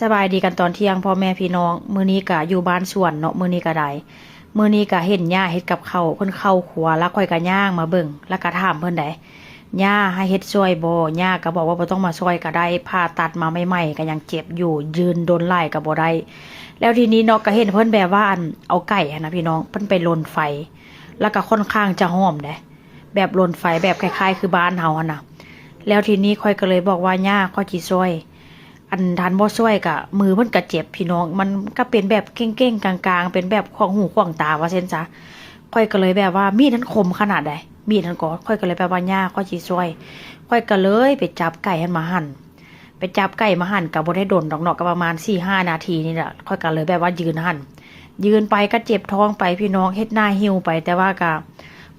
สบายดีกันตอนเที่ยงพ่อแม่พี่น้องมื้อนี้ก็อยู่บ้านสวนเนาะมื้อนี้ก็ได้มื้อนี้ก็เห็นย่าเฮ็ดกับข้าวเพิ่นเข้าครัวแล้วค่อยก็ย่างมาเบิ่งแล้วก็ถามเพิ่นได้ย่าให้เฮ็ดช่วยบ่ย่าก็บอกว่าบ่ต้องมาช่วยก็ได้ผ่าตัดมาใหม่ๆก็ยังเจ็บอยู่ยืนโดนไล่ก็บ่ได้แล้วทีนี้เนาะก็เห็นเพิ่นแบบว่าเอาไก่นะพี่น้องเพิ่นไปลนไฟแล้วก็ค่อนข้างจะหอมเด้แบบลนไฟแบบคล้ายๆคือบ้านเฮาหั่นน่ะแล้วทีนี้ค่อยก็เลยบอกว่าย่าขอสิช่วย อันทันบ่ช่วยกะมือเพิ่นก็เจ็บพี่น้องมันก็เป็นแบบเก้งๆกลางๆเป็นแบบขวางหูขวางตาว่าเช่นซะค่อยก็เลยแบบว่ามีดนั้นคมขนาดใดมีดนั้นก็ค่อยก็เลยแบบว่าย่าค่อยสิช่วยค่อยก็เลยไปจับไก่ให้มาหั่นไปจับไก่มาหั่นก็บ่ได้โดนดอกเนาะก็ประมาณ 4-5 นาทีนี่แหละค่อยก็เลยแบบว่ายืนหั่นยืนไปก็เจ็บท้องไปพี่น้องเฮ็ดหน้าหิวไปแต่ว่าก็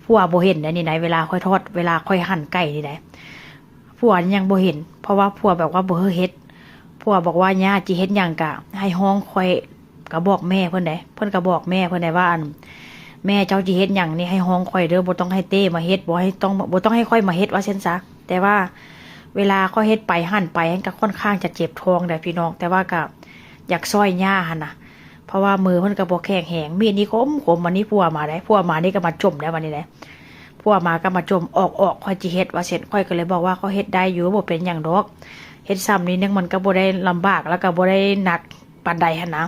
ผัวบ่เห็นได้นี่ไหนเวลาค่อยทอดเวลาค่อยหั่นไก่นี่ได้ผัวยังบ่เห็นเพราะว่าผัวแบบว่าบ่เฮ็ด ผัวบอกว่าย่าจิเฮ็ดหยังกะให้ห้องคอยก็บอกแม่เพิ่นได้เพิ่นก็บอกแม่เพิ่นได้ว่าแม่เจ้าจิเฮ็ดหยังนี่ให้ห้องคอยเด้อบ่ต้องให้เต้มาเฮ็ดบ่ต้องให้ค่อยมาเฮ็ดว่าเช่นซะแต่ว่าเวลาค่อยเฮ็ดไปหั่นไปมันก็ค่อนข้างจะเจ็บท้องได้พี่น้องแต่ว่าก็อยากซอยย่าหั่นน่ะเพราะว่ามือเพิ่นก็บ่แข็งแรงมีดนี่คมวันนี้ผัวมาได้ผัวมานี่ก็มาจมได้วันนี้แหละผัวมาก็มาจมออกค่อยจิเฮ็ดว่าเสร็จค่อยก็เลยบอกว่าเขาเฮ็ดได้อยู่บ่เป็นหยังดอก เฮ็ดซ้ำนี้นึงมันก็บ่ได้ลำบากแล้วก็บ่ได้หนักปานใดหั่นนะ